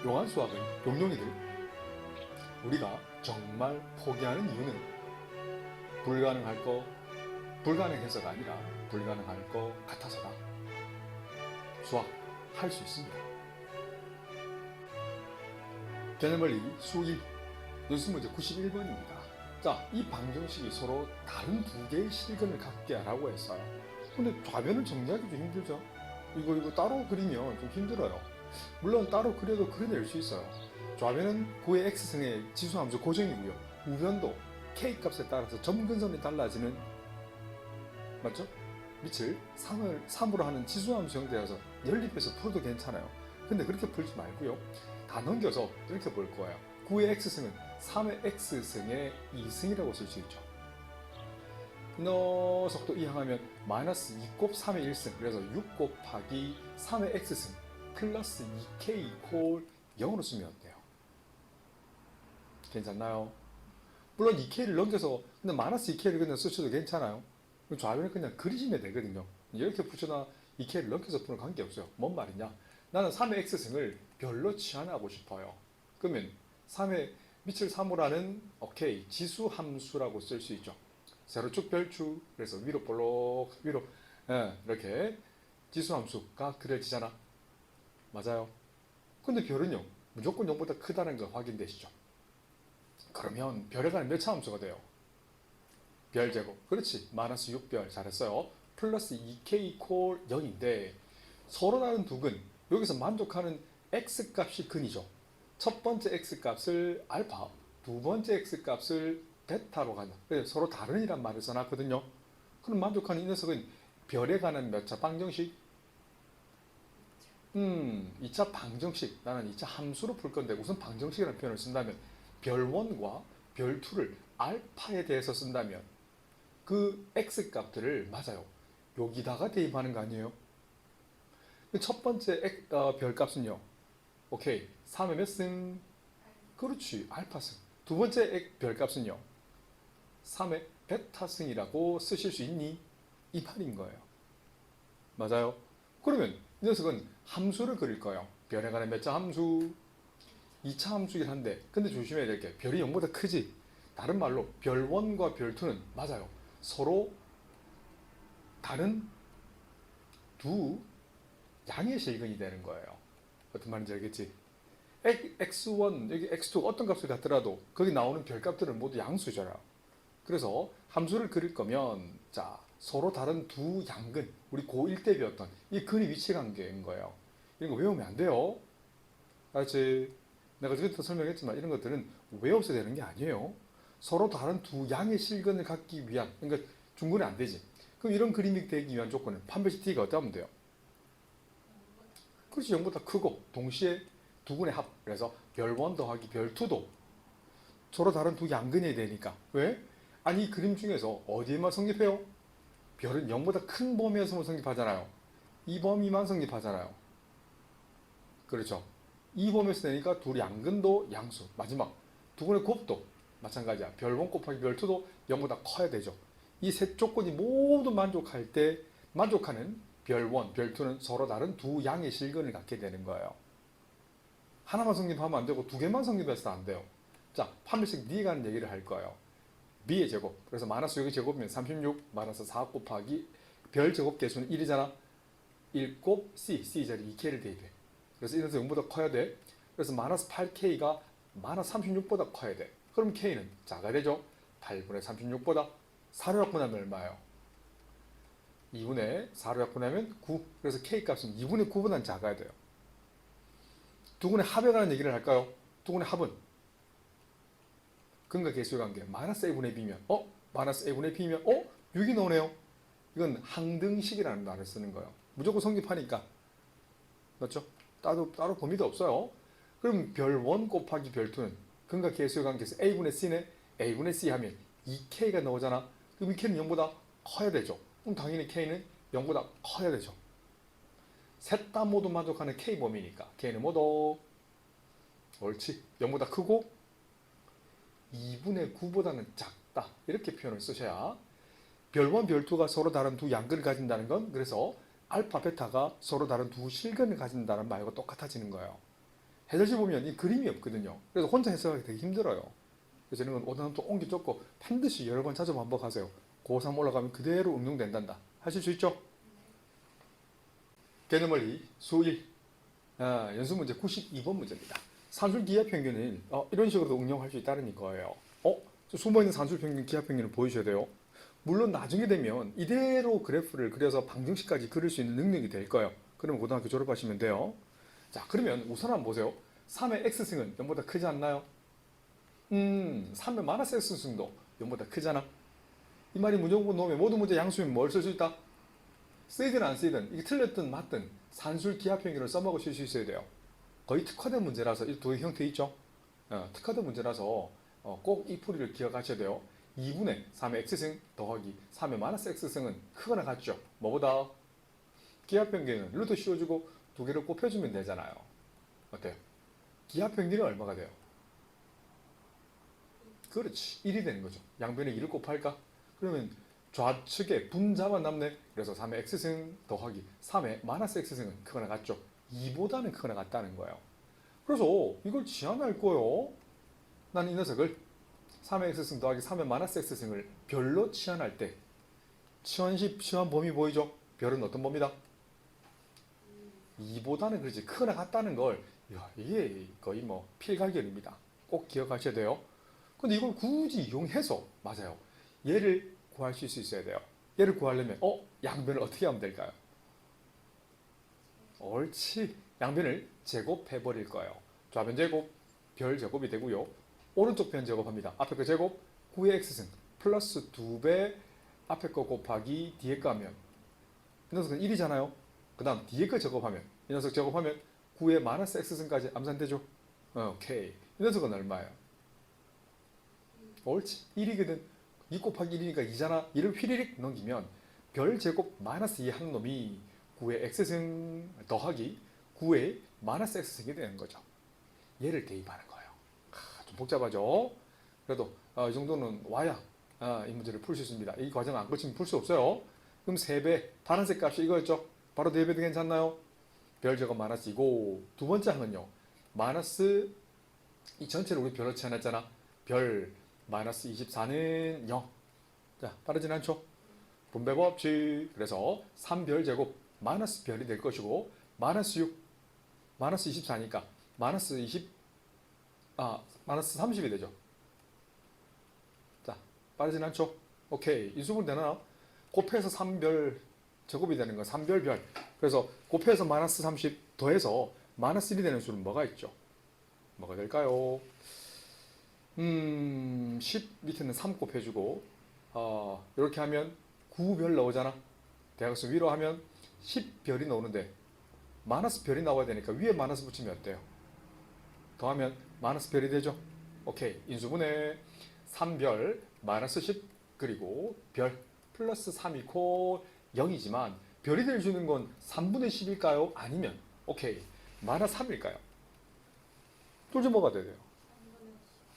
용한 수학은 용용이들 우리가 정말 포기하는 이유는 불가능할 거 불가능해서가 아니라 불가능할 것 같아서다. 수학 할 수 있습니다. 개념원리 수1 뉴스 문제 91번입니다. 자, 이 방정식이 서로 다른 두 개의 실근을 갖게 하라고 했어요. 근데 좌변을 정리하기 좀 힘들죠? 이거 따로 그리면 좀 힘들어요. 물론 따로 그려도 그려낼 수 있어요. 좌변은 9의 x승의 지수함수 고정이고요. 우변도 k 값에 따라서 점근선이 달라지는, 맞죠? 밑을 3으로 하는 지수함수 형태여서 연립해서 풀어도 괜찮아요. 근데 그렇게 풀지 말고요. 다 넘겨서 이렇게 볼 거예요. 9의 x승은 3의 x승의 2승이라고 쓸 수 있죠. 녀석도 이항하면 마이너스 2곱 3의 1승, 그래서 6 곱하기 3의 x승 플러스 2k 콜 0으로 쓰면 어때요? 괜찮나요? 물론 2k를 넘겨서 근데 마이너스 2k를 그냥 쓰셔도 괜찮아요. 좌변을 그냥 그리시면 되거든요. 이렇게 붙여놔 2k를 넘겨서 푸는 관계없어요. 뭔 말이냐? 나는 3의 x승을 별로 치환하고 싶어요. 그러면 3의 밑을 3으로 하는 오케이 지수 함수라고 쓸 수 있죠. 세로축 별축, 그래서 위로 볼록 위로, 이렇게 지수 함수가 그려지잖아. 맞아요. 근데 별은요 무조건 0보다 크다는 거 확인되시죠? 그러면 별에 관한 몇 차 함수가 돼요? 별제곱. 그렇지. 마이너스 6별. 잘했어요. 플러스 2k 콜 0인데 서로 다른 두 근, 여기서 만족하는 x값이 근이죠. 첫 번째 x값을 알파, 두 번째 x값을 베타로 간다. 그래서 서로 다른이란 말을 써놨거든요. 그럼 만족하는 이 녀석은 별에 관한 몇 차 방정식? 2차 방정식. 나는 2차 함수로 풀 건데 우선 방정식이라는 표현을 쓴다면 별1과 별2를 알파에 대해서 쓴다면 그 x값들을, 맞아요, 여기다가 대입하는 거 아니에요? 첫 번째 별값은요, 오케이 3의 몇 승? 그렇지, 알파승. 두 번째 별값은요 3의 베타승이라고 쓰실 수 있니? 이 말인 거예요. 맞아요? 그러면 이 녀석은 함수를 그릴 거예요. 별에 관한 몇 차 함수? 2차 함수긴 한데, 근데 조심해야 될 게 별이 0보다 크지? 다른 말로 별1과 별2는 맞아요, 서로 다른 두 양의 실근이 되는 거예요. 어떤 말인지 알겠지? x1, 여기 x2 어떤 값을 갖더라도 거기 나오는 별값들은 모두 양수잖아요. 그래서 함수를 그릴 거면, 자, 서로 다른 두 양근, 우리 고1 때 배웠던 이 근의 위치 관계인 거예요. 이런 거 외우면 안 돼요. 알지? 내가 전에도 설명했지만 이런 것들은 외워서 되는 게 아니에요. 서로 다른 두 양의 실근을 갖기 위한, 그러니까 중근이 안 되지. 그럼 이런 그림이 되기 위한 조건은 판별식 t가 어떠하면 돼요? 그렇지, 0보다 크고 동시에 두 군의 합. 그래서 별1 더하기 별2도 서로 다른 두 양근이 되니까. 왜? 아니, 이 그림 중에서 어디에만 성립해요? 별은 0보다 큰 범위에서만 성립하잖아요. 이 범위만 성립하잖아요. 그렇죠. 이 범위에서 되니까 둘 양근도 양수. 마지막 두 군의 곱도 마찬가지야. 별1 곱하기 별2도 0보다 커야 되죠. 이 세 조건이 모두 만족할 때 만족하는 별1, 별2는 서로 다른 두 양의 실근을 갖게 되는 거예요. 하나만 성립하면 안 되고 두 개만 성립해서 안 돼요. 자, 판별식 D에 관한 얘기를 할 거예요. B의 제곱. 그래서 마이너스 6의 제곱이면 36, 마이너스 4 곱하기 별 제곱 개수는 1이잖아. 1 곱 C, C 자리 2K를 대입해. 그래서 이래서 0보다 커야 돼. 그래서 마이너스 8K가 마이너스 36보다 커야 돼. 그럼 K는 작아야 되죠. 8분의 36보다 4로 약분하면 얼마예요? 2분의 4로 약분하면 9. 그래서 K값은 2분의 9보다는 작아야 돼요. 두 군의 합에 관한 얘기를 할까요? 두 군의 합은 근과 계수의 관계 마이너스 a분의 b면 마이너스 a분의 b면 6이 나오네요. 이건 항등식이라는 말을 쓰는 거예요. 무조건 성립하니까. 맞죠? 따로 범위도 없어요. 그럼 별1 곱하기 별2는 근과 계수의 관계에서 a분의 c네. a분의 c 하면 2k가 나오잖아. 그럼 이 k는 0보다 커야 되죠. 그럼 당연히 k는 0보다 커야 되죠. 셋 다 모두 만족하는 k 범위니까 k는 모두 옳지, 0보다 크고 2분의 9보다는 작다. 이렇게 표현을 쓰셔야 별1, 별2가 서로 다른 두 양근을 가진다는 건, 그래서 알파, 베타가 서로 다른 두 실근을 가진다는 말과 똑같아지는 거예요. 해설지 보면 이 그림이 없거든요. 그래서 혼자 해석하기 되게 힘들어요. 그래서 이런 건 오단함수 옮겨 적고 반드시 여러 번 찾아보면 반복하세요. 고3 올라가면 그대로 응용된단다. 하실 수 있죠? 개념 원리 수 1. 연습 문제 92번 문제입니다. 산술 기하 평균을 이런 식으로 응용할 수 있다는 거예요. 숨어있는 산술 평균 기하 평균을 보여줘야 돼요. 물론 나중에 되면 이대로 그래프를 그려서 방정식까지 그릴 수 있는 능력이 될 거예요. 그러면 고등학교 졸업하시면 돼요. 자, 그러면 우선 한번 보세요. 3의 x승은 0보다 크지 않나요? 3의 마이너스 x승도 0보다 크잖아. 이 말이 문제공부 놓으면 모든 문제 양수면 뭘 쓸 수 있다? 쓰이든 안 쓰이든 이게 틀렸든 맞든 산술 기하 평균을 써먹으실 수 있어야 돼요. 거의 특화된 문제라서 이 두 형태 있죠? 특화된 문제라서 꼭 이 풀이를 기억하셔야 돼요. 2분의 3의 x승 더하기 3의 마이너스 x승은 크거나 같죠? 뭐보다? 기하 평균은 루트 씌워주고 두 개를 곱해주면 되잖아요. 어때요? 기하 평균이 얼마가 돼요? 그렇지. 1이 되는 거죠. 양변에 2를 곱할까? 그러면 좌측에 분자만 남네. 그래서 3의 x승 더하기 3의 마이너스 x승은 크거나 같죠. 2보다는 크거나 같다는 거예요. 그래서 이걸 치환할 거예요. 나는 이 녀석을 3의 x승 더하기 3의 마이너스 x승을 별로 치환할 때 치환식 치환 범위 보이죠? 별은 어떤 범위다? 2보다는 그렇지 크거나 같다는 걸 이게 거의 뭐 필갈견입니다. 꼭 기억하셔야 돼요. 근데 이걸 굳이 이용해서 맞아요. 얘를 구할 수 있어야 돼요. 얘를 구하려면 양변을 어떻게 하면 될까요? 옳지. 양변을 제곱해 버릴 거예요. 좌변 제곱, 별 제곱이 되고요. 오른쪽 변 제곱합니다. 앞에 거 제곱, 9의 x승 플러스 2배 앞에 거 곱하기 뒤에 거 하면 이 녀석은 1이잖아요. 그 다음 뒤에 거 제곱하면 이 녀석 제곱하면 9의 마이너스 x승까지 암산되죠. 오케이. 이 녀석은 얼마예요? 옳지. 1이거든. 2 곱하기 1이니까 2잖아. 2를 휘리릭 넘기면 별 제곱 마이너스 2 하는 놈이 9의 x승 더하기 9의 마이너스 x승이 되는 거죠. 얘를 대입하는 거예요. 좀 복잡하죠? 그래도 이 정도는 와야 이 문제를 풀 수 있습니다. 이 과정 안 거치면 풀 수 없어요. 그럼 3배, 파란색 값이 이거였죠? 바로 대입해도 괜찮나요? 별 제곱 마이너스 2고 두 번째 항은요. 마이너스 이 전체를 우리 별로 치환했잖아. 별 마이너스 24는 0. 자, 빠르진 않죠? 분배 법칙. 그래서 3별 제곱 마이너스 별이 될 것이고 마이너스 6, 마이너스 24니까 마이너스 30이 되죠. 자, 빠르진 않죠? 오케이. 이 수분 되나? 곱해서 3별 제곱이 되는 건 3별 별. 그래서 곱해서 마이너스 30 더해서 마이너스 1이 되는 수는 뭐가 있죠? 뭐가 될까요? 10 밑에는 3 곱해주고 이렇게 하면 9별 나오잖아. 대각선 위로 하면 10별이 나오는데 마이너스 별이 나와야 되니까 위에 마이너스 붙이면 어때요? 더하면 마이너스 별이 되죠. 오케이. 인수분해 3별 마이너스 10 그리고 별 플러스 3이고 0이지만 별이 될 주는 건 3분의 10일까요? 아니면 오케이 마이너스 3일까요? 둘 중 뭐가 돼야 돼요?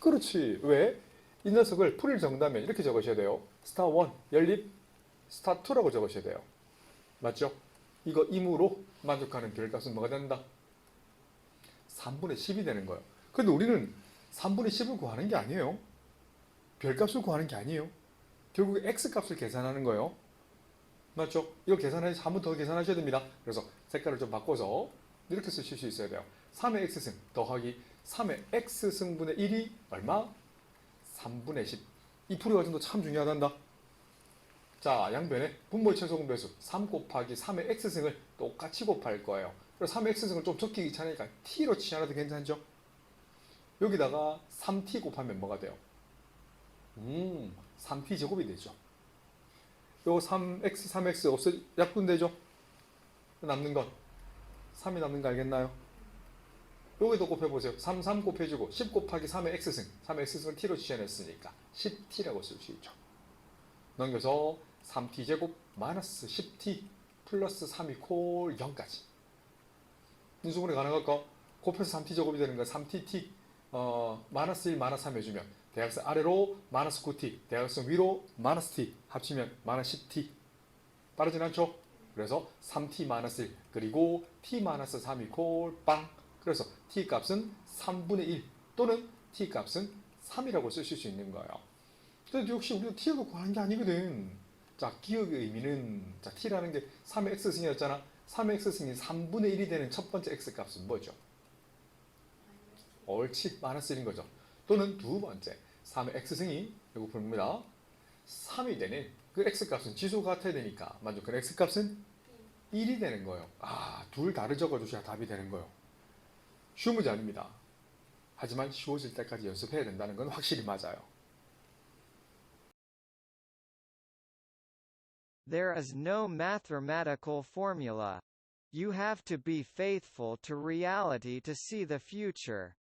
그렇지. 왜? 이 녀석을 풀을 적는다면 이렇게 적으셔야 돼요. 스타 1 연립 스타 2라고 적으셔야 돼요. 맞죠? 이거 임으로 만족하는 별값은 뭐가 된다? 3분의 10이 되는 거예요. 근데 우리는 3분의 10을 구하는 게 아니에요. 별값을 구하는 게 아니에요. 결국 x값을 계산하는 거예요. 맞죠? 이거 계산해서 한 번 더 계산하셔야 됩니다. 그래서 색깔을 좀 바꿔서 이렇게 쓰실 수 있어야 돼요. 3의 x승 더하기 3의 x승분의 1이 얼마? 3분의 10. 이 풀이 과정도 참 중요하단다. 자, 양변에 분모의 최소 공배수 3 곱하기 3의 x승을 똑같이 곱할 거예요. 그래서 3의 x승을 좀 적기 귀찮으니까 t로 치환해도 괜찮죠? 여기다가 3t 곱하면 뭐가 돼요? 3t 제곱이 되죠. 요 3x, 3x 없어 약분되죠? 남는 건 3이 남는 거 알겠나요? 여기도 곱해보세요. 3 곱해주고 10 곱하기 3의 x승 3의 x승을 t로 치환했으니까 10t라고 쓸 수 있죠. 넘겨서 3t 제곱 마이너스 10t 플러스 3이콜 0까지 인수분해 가능할까? 곱해서 3t 제곱이 되는 건 3tt 마이너스 1 마이너스 3 해주면 대각선 아래로 마이너스 9t 대각선 위로 마이너스 t 합치면 마이너스 10t 빠르진 않죠? 그래서 3t 마이너스 1 그리고 t 마이너스 3 이콜 빵 그래서 t값은 3분의 1 또는 t값은 3이라고 쓰실 수 있는 거예요. 근데 역시 우리가 t를 구하는 게 아니거든. 자, 기억의 의미는 자, t라는 게 3의 x승이었잖아. 3의 x승이 3분의 1이 되는 첫 번째 x값은 뭐죠? 옳지, 마이너스 1인 거죠. 또는 두 번째 3의 x승이 이거 봅니다. 3이 되는 그 x값은 지수가 같아야 되니까 맞죠? 그 x값은 1이 되는 거예요. 아, 둘 다를 적어주셔야 답이 되는 거예요. 쉬운 문제 아닙니다. 하지만 쉬워질 때까지 연습해야 된다는 건 확실히 맞아요. There is no mathematical formula. You have to be faithful to reality to see the future.